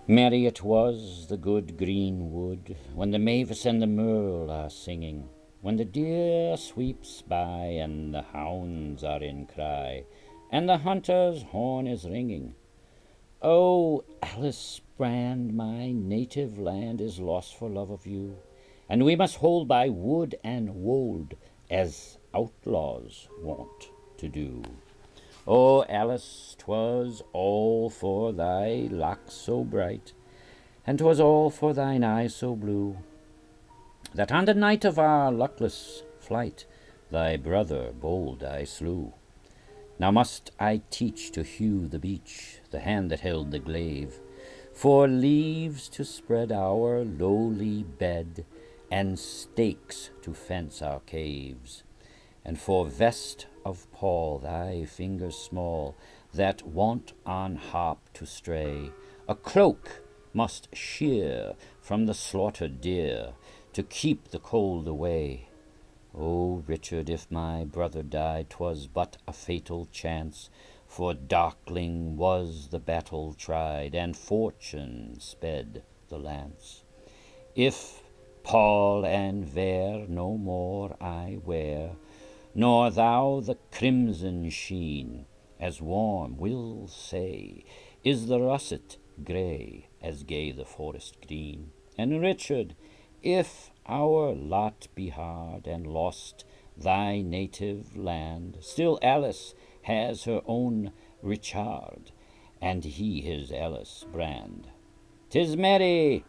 Merry it was, the good green wood, when the mavis and the merle are singing, when the deer sweeps by, and the hounds are in cry, and the hunter's horn is ringing. Oh, Alice Brand, my native land is lost for love of you, and we must hold by wood and wold, as outlaws wont to do. O Alice, 'twas all for thy locks so bright, and 'twas all for thine eyes so blue, that on the night of our luckless flight thy brother bold I slew. Now must I teach to hew the beech, the hand that held the glaive, for leaves to spread our lowly bed, and stakes to fence our caves, and for vest of Paul thy fingers small, that wont on harp to stray, a cloak must shear from the slaughtered deer, to keep the cold away. O Richard, if my brother died, 'twas but a fatal chance, for darkling was the battle tried, and fortune sped the lance. If pall and vair no more I wear, nor thou the crimson sheen, as warm will say is the russet grey, as gay the forest green. And Richard, if our lot be hard, and lost thy native land, still Alice has her own Richard, and he his Alice Brand. 'Tis merry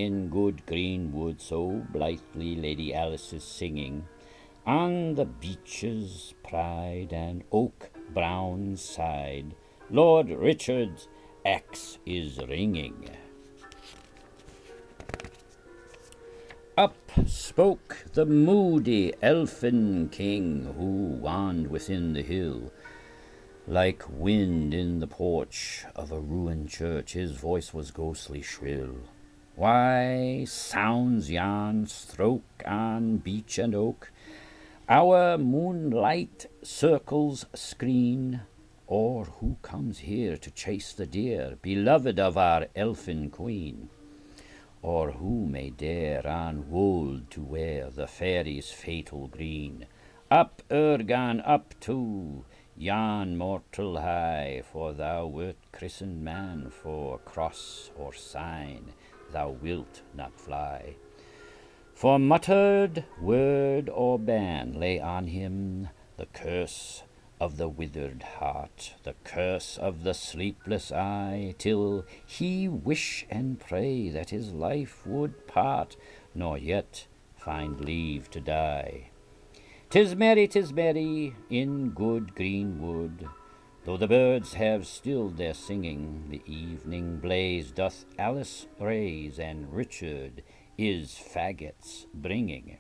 in good green wood, so blithely Lady Alice is singing, on the beech's pride and oak brown side, Lord Richard's axe is ringing. Up spoke the moody elfin king, who waned within the hill, like wind in the porch of a ruined church. His voice was ghostly shrill. Why sounds yon stroke on beech and oak? Our moonlight circles screen, or who comes here to chase the deer, beloved of our elfin queen? Or who may dare on wold to wear the fairy's fatal green? Up, Urgan, up to yon mortal high, for thou wert christened man, for cross or sign thou wilt not fly. For muttered word or ban lay on him the curse of the withered heart, the curse of the sleepless eye, till he wish and pray that his life would part, nor yet find leave to die. 'Tis merry in good green wood, though the birds have stilled their singing, the evening blaze doth Alice raise, and Richard is faggots bringing.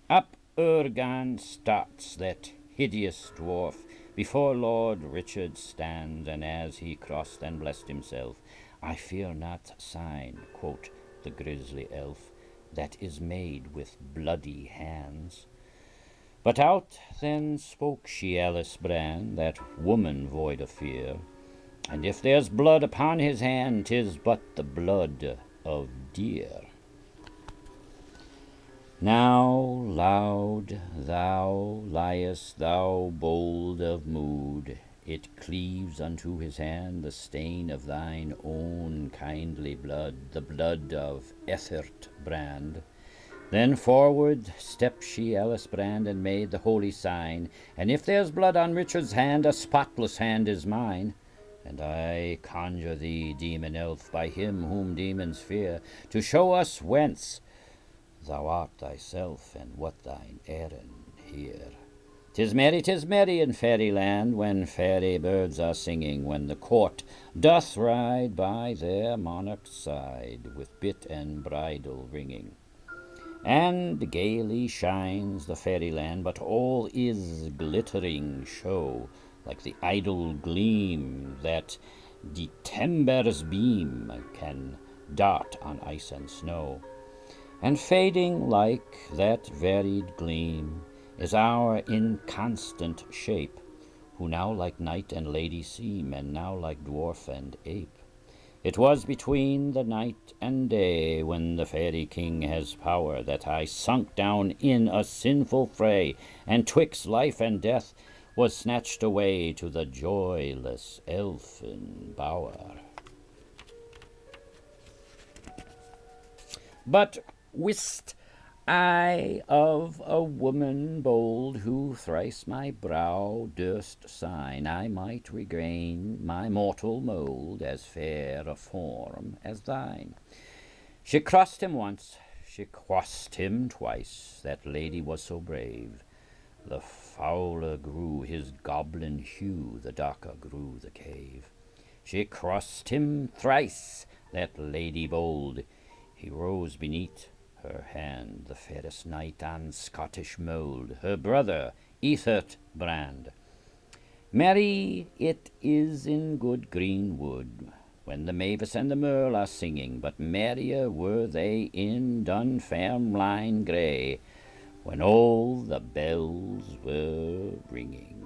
Up Urgan starts that hideous dwarf, before Lord Richard stands, and as he crossed and blessed himself, I fear not sign, quote the grisly elf, that is made with bloody hands. But out then spoke she, Alice Brand, that woman void of fear, and if there's blood upon his hand, 'tis but the blood of deer. Now loud thou liest, thou bold of mood, it cleaves unto his hand the stain of thine own kindly blood, the blood of Ethert Brand. Then forward stepped she, Alice Brand, and made the holy sign, and if there's blood on Richard's hand, a spotless hand is mine. And I conjure thee, demon elf, by him whom demons fear, to show us whence thou art thyself, and what thine errand here. 'Tis merry in fairyland, when fairy birds are singing, when the court doth ride by their monarch's side, with bit and bridle ringing. And gaily shines the fairyland, but all is glittering show, like the idle gleam that December's beam can dart on ice and snow. And fading like that varied gleam is our inconstant shape, who now like knight and lady seem, and now like dwarf and ape. It was between the night and day, when the fairy king has power, that I sunk down in a sinful fray, and twixt life and death was snatched away to the joyless elfin bower. But wist I of a woman bold, who thrice my brow durst sign, I might regain my mortal mould, as fair a form as thine. She crossed him once, she crossed him twice, that lady was so brave. The fouler grew his goblin hue, the darker grew the cave. She crossed him thrice, that lady bold, he rose beneath her hand, the fairest knight on Scottish mould, her brother Ethert Brand. Merry it is in good green wood, when the mavis and the merle are singing, but merrier were they in Dunfermline grey, when all the bells were ringing.